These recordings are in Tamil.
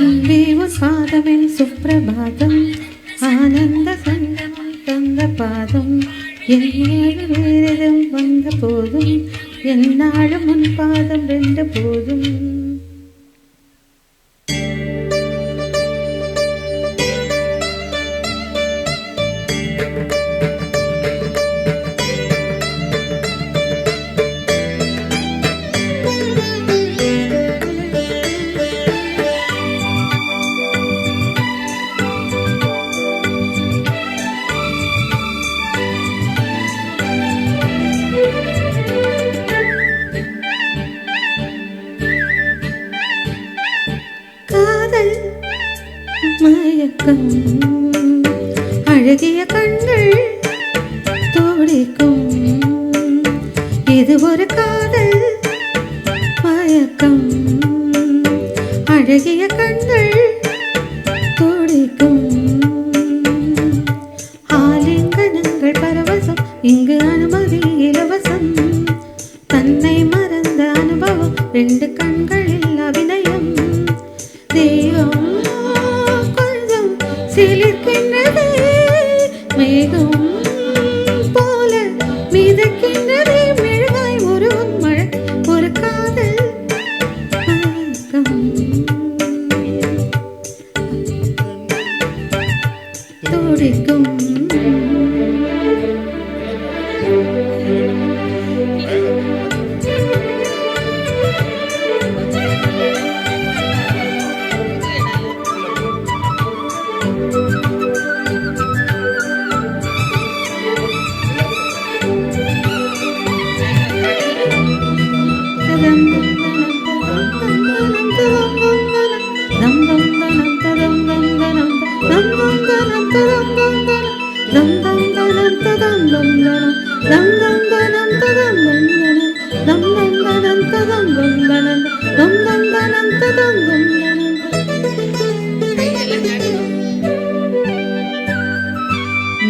பாதமென் சுப்பிரபாதம் ஆனந்த சங்கமம் தந்த பாதம் என்னாடு வேறெதும் வந்த போதும் என்னாடு முன் பாதம் ரெண்டு போதும். மயக்கம் அழகிய கண்கள் துடிக்கும் இது ஒரு காதல் மயக்கம் அழகிய கண்கள் துடிக்கும் ஆலிங்கனங்கள் பரவசம் இங்கு அனுமதி இலவசம் தன்னை மறந்த அனுபவம் ரெண்டு கண்களில் அபிநயம் தெய்வம் சிலிர்க்கின்றதே மேகம் போல மிதக்கின்றதே மெழுகாய் ஒரு மழை ஒரு காதல் துடிக்கும்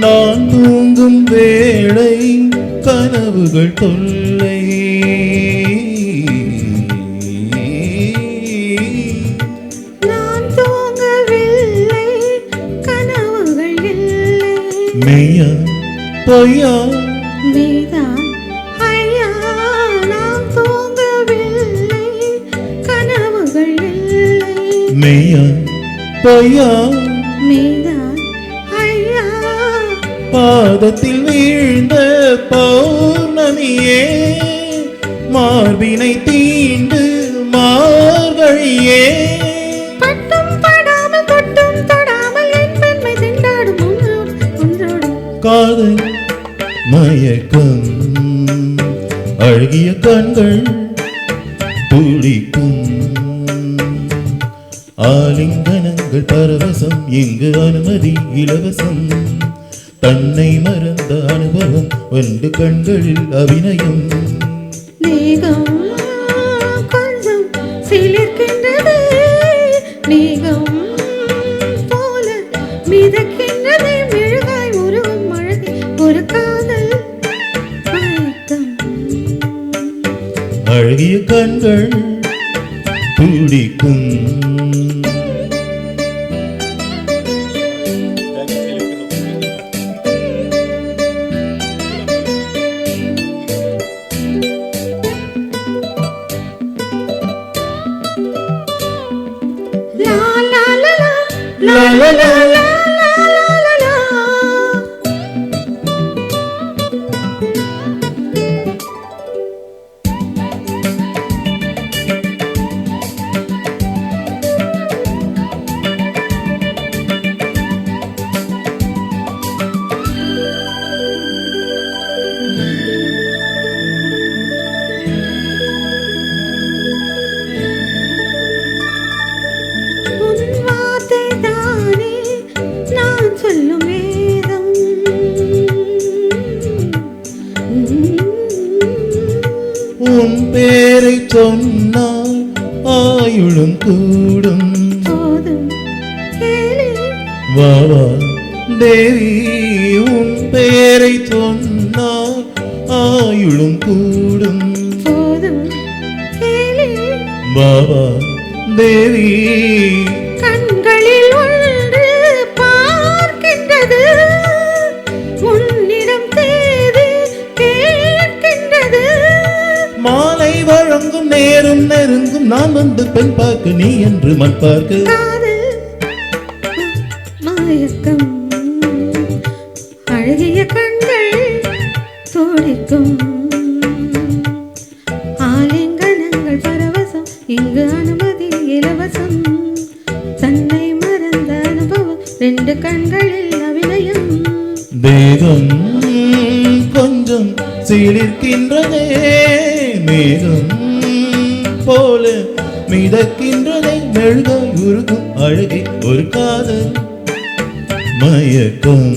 நான் தூங்கும் வேளை கனவுகள் தொல்லை நான் தூங்கவில்லை கனவுகள் இல்லை மெய்யா பொய்யா நீதான் ஐயா நான் தூங்கவில்லை கனவுகள் இல்லை மெய்யா பொய்யா நீதான் ஐயா பாதத்தில் வீழ்ந்த பௌர்ணமியே மார்பினை தீண்டு மார்கழியே பட்டும் படாமல் தொட்டும் தொடாமல் என் பெண்மை திண்டாடும் ஒன்றோடு காதல் மயக்கம் அழகிய கண்கள் துடிக்கும் ஆலிங்கனங்கள் பரவசம் இங்கு அனுமதி இலவசம் தன்னை மறந்த அனுபவம் ரெண்டு கண்களில் அபிநயம் மேகம் கொஞ்சம் சிலிர்க்கின்றது மேகம் போல மிதக்கின்றது மெழுகாய் ஒரு மழை ஒரு காதல் மயக்கம் அழகிய கண்கள் துடிக்கும் la la la la உன் பேரை சொன்னால் ஆயுளும் கூடும் வாவா தேவி உன் பேரை சொன்னால் ஆயுளும் கூடும் வாவா தேவி கண்களில் ஒன்று பார்க்கின்றது, உன்னிடம் தேதி கேட்கின்றது. மாலை வழங்கும் நேரும் நெருங்கும் நான் வந்து பெண் பார்க்க நீ என்று மண் பார்க்க. காதல் மயக்கம், அழகிய கண்கள் துடிக்கும், ஆலிங்கனங்கள் பரவசம், இங்கு அனுமதி இலவசம். தன்னை மறந்த அனுபவம், ரெண்டு கண்களில் அபிநயம். தேகம் கொஞ்சம் சீலிருக்கின்றதே, மேகம் போல மிதக்கின்றதை, மெழுகாய் உருகும் அழகை ஒரு காதல் மயக்கம்.